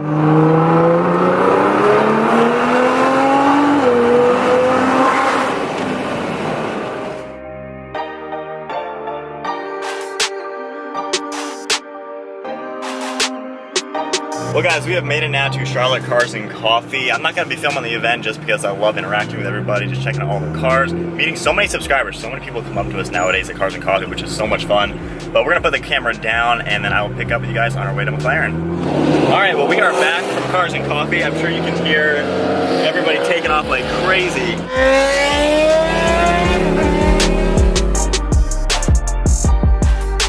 Well guys, we have made it now to Charlotte Cars and Coffee. I'm not going to be filming the event just because I love interacting with everybody, just checking out all the cars, meeting so many subscribers. So many people come up to us nowadays at Cars and Coffee, which is so much fun. But we're going to put the camera down and then I will pick up with you guys on our way to McLaren. Alright, well we are back from Cars and Coffee. I'm sure you can hear everybody taking off like crazy.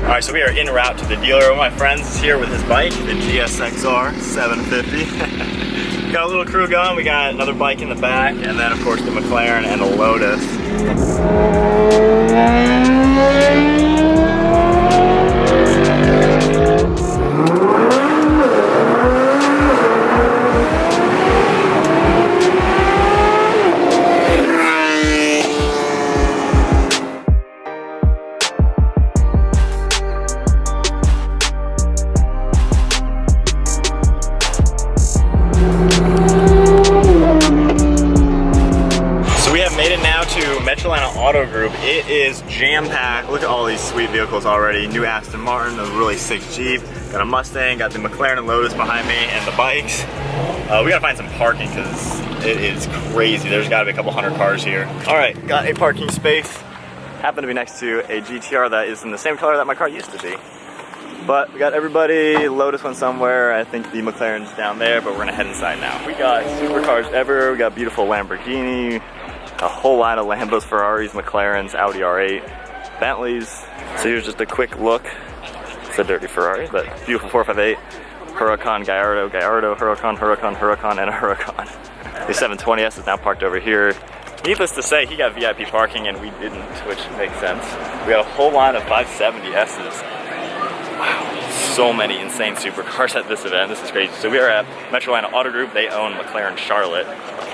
Alright, so we are en route to the dealer. One of my friends is here with his bike, the GSXR 750. Got a little crew going, we got another bike in the back, and then of course the McLaren and the Lotus. McLaren Auto Group. It is jam-packed. Look at all these sweet vehicles already. New Aston Martin, a really sick Jeep, got a Mustang, got the McLaren and Lotus behind me, and the bikes. We gotta find some parking because it is crazy. There's gotta be a couple hundred cars here. All right, got a parking space. Happen to be next to a GTR that is in the same color that my car used to be. But we got everybody, Lotus went somewhere, I think the McLaren's down there, but we're gonna head inside now. We got supercars everywhere, we got beautiful Lamborghini, a whole line of Lambos, Ferraris, McLarens, Audi R8, Bentleys. So here's just a quick look. It's a dirty Ferrari, but beautiful 458. Huracan, Gallardo, Huracan, and a Huracan. The 720S is now parked over here. Needless to say, he got VIP parking and we didn't, which makes sense. We got a whole line of 570Ss. Wow, so many insane supercars at this event. This is crazy. So we are at McLaren Auto Group. They own McLaren Charlotte,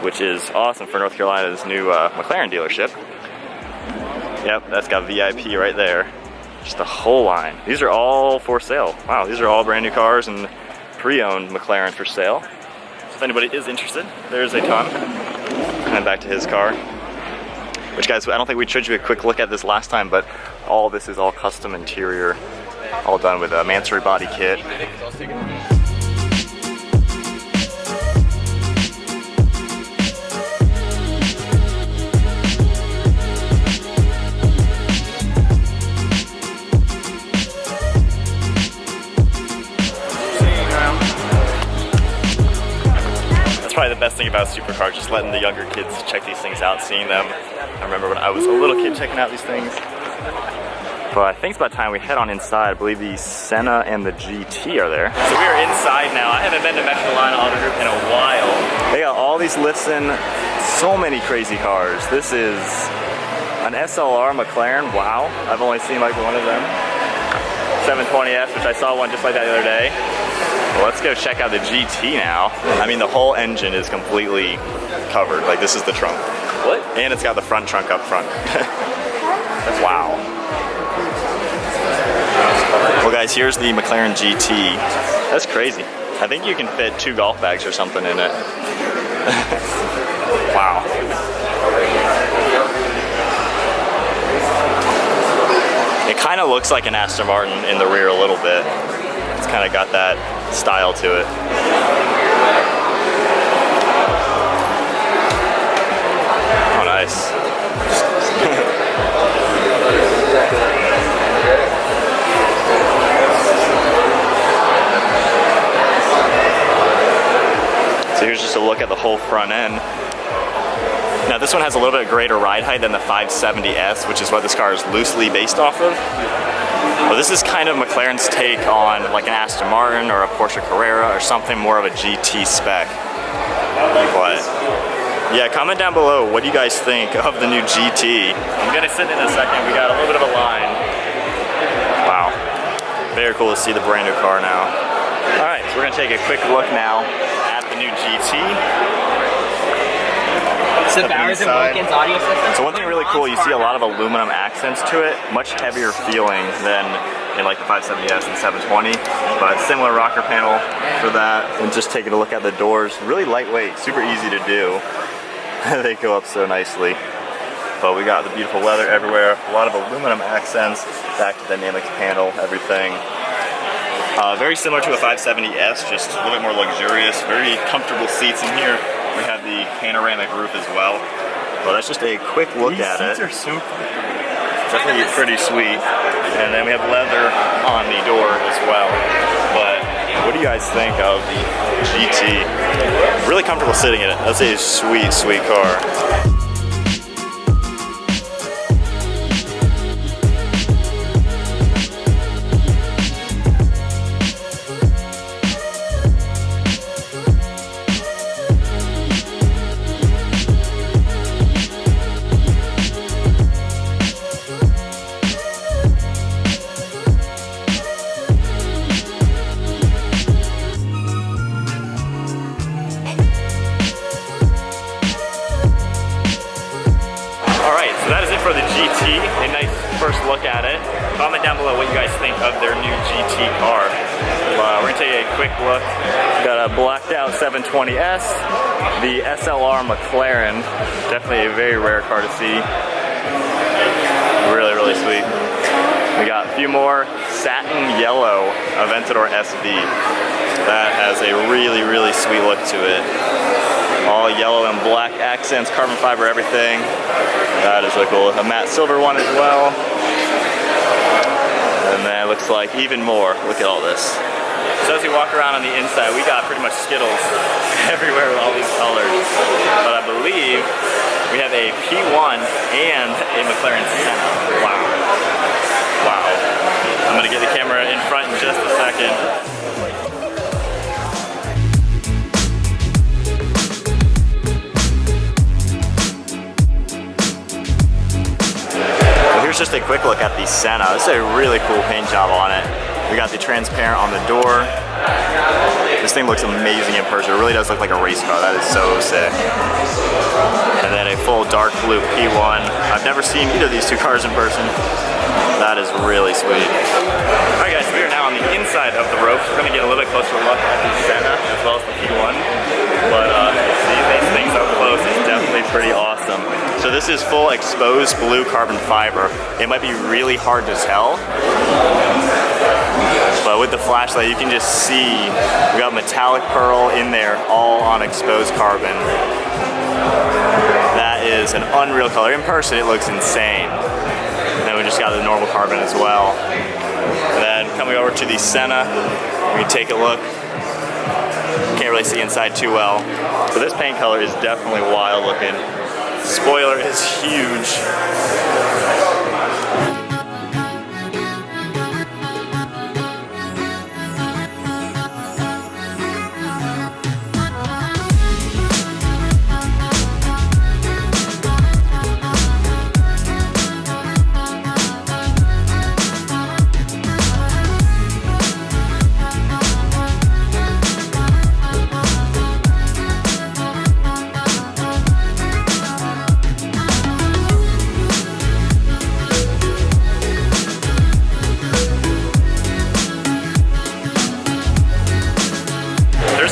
which is awesome for North Carolina's new McLaren dealership. Yep, that's got VIP right there. Just a whole line. These are all for sale. Wow, these are all brand new cars and pre-owned McLaren for sale. So if anybody is interested, there's a ton. And back to his car. Which guys, I don't think we showed you a quick look at this last time, but all this is all custom interior. All done with a Mansory body kit. Probably the best thing about supercars, just letting the younger kids check these things out, seeing them. I remember when I was a little kid checking out these things. But I think it's about time we head on inside. I believe the Senna and the GT are there. So we are inside now. I haven't been to McLaren Auto Group in a while. They got all these listen, so many crazy cars. This is an SLR McLaren, wow. I've only seen like one of them. 720S, which I saw one just like that the other day. Well, let's go check out the GT now. I mean, the whole engine is completely covered. Like, this is the trunk. What? And it's got the front trunk up front. Wow. Well, guys, here's the McLaren GT. That's crazy. I think you can fit 2 golf bags or something in it. Wow. It kind of looks like an Aston Martin in the rear a little bit. It's kind of got that style to it. Oh, nice. So here's just a look at the whole front end. Now this one has a little bit greater ride height than the 570S, which is what this car is loosely based off of. Well, this is kind of McLaren's take on like an Aston Martin or a Porsche Carrera or something more of a GT spec. But yeah, comment down below, what do you guys think of the new GT? I'm gonna sit in a second, we got a little bit of a line. Wow, very cool to see the brand new car now. All right, so we're gonna take a quick look now at the new GT. So Bowers and Wilkins audio system. So one thing really cool, you see a lot of aluminum accents to it, much heavier feeling than in like the 570S and 720, but similar rocker panel for that. And just taking a look at the doors, really lightweight, super easy to do. They go up so nicely. But we got the beautiful leather everywhere, a lot of aluminum accents, back to dynamics panel, everything. Very similar to a 570S, just a little bit more luxurious, very comfortable seats in here. We have the panoramic roof as well. Well, that's just a quick look at it. These seats are so comfortable. Definitely pretty sweet. And then we have leather on the door as well. But what do you guys think of the GT? Really comfortable sitting in it. That's a sweet, sweet car. For the GT, a nice first look at it. Comment down below what you guys think of their new GT car. We're gonna take a quick look. Got a blacked out 720S, the SLR McLaren. Definitely a very rare car to see. Really, really sweet. We got a few more satin yellow Aventador SV. That has a really, really sweet look to it. All yellow and black accents, carbon fiber, everything. That is really cool. A matte silver one as well. And then it looks like even more. Look at all this. So as we walk around on the inside, we got pretty much Skittles everywhere with all these colors. But I believe we have a P1 and a McLaren Senna. Wow. Wow. I'm gonna get the camera in front in just a second. Here's just a quick look at the Senna. This is a really cool paint job on it. We got the transparent on the door. This thing looks amazing in person. It really does look like a race car. That is so sick. And then a full dark blue P1. I've never seen either of these two cars in person. That is really sweet. Alright guys, so we are now on the inside of the ropes. We're going to get a little bit closer look at the Senna as well as the P1. But seeing these things up close is definitely pretty awesome. So this is full exposed blue carbon fiber. It might be really hard to tell, but with the flashlight you can just see we got metallic pearl in there, all on exposed carbon. That is an unreal color. In person it looks insane. And then we just got the normal carbon as well. And then coming over to the Senna, we can take a look. Can't really see inside too well, but this paint color is definitely wild looking. Spoiler is huge.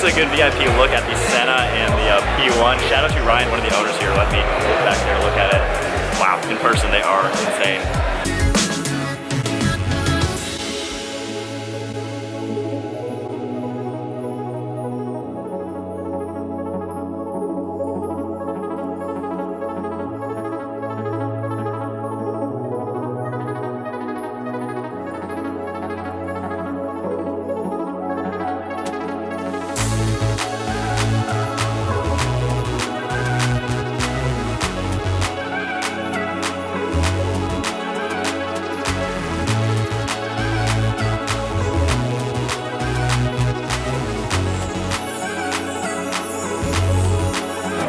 A good VIP look at the Senna and the P1. Shout out to Ryan, one of the owners here, let me get back there and look at it. Wow, in person they are insane.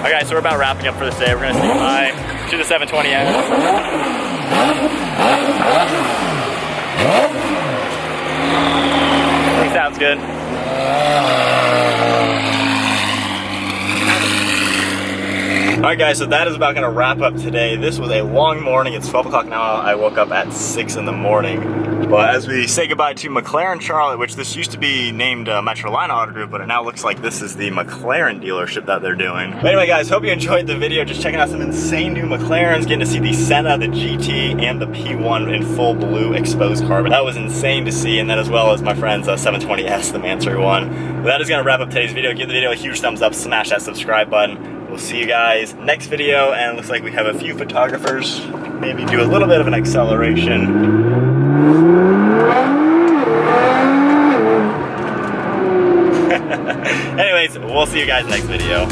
Okay, so we're about wrapping up for this day. We're gonna say goodbye to the 720S. I think sounds good. Alright guys, so that is about gonna wrap up today. This was a long morning. It's 12 o'clock now. I woke up at 6 in the morning. But as we say goodbye to McLaren Charlotte, which this used to be named Metrolina Auto Group, but it now looks like this is the McLaren dealership that they're doing. But anyway guys, hope you enjoyed the video. Just checking out some insane new McLarens, getting to see the Senna, the GT, and the P1 in full blue exposed carbon. That was insane to see, and then as well as my friend's 720S, the Mansory one. But that is gonna wrap up today's video. Give the video a huge thumbs up, smash that subscribe button. We'll see you guys next video, and it looks like we have a few photographers. Maybe do a little bit of an acceleration. Anyways, we'll see you guys next video.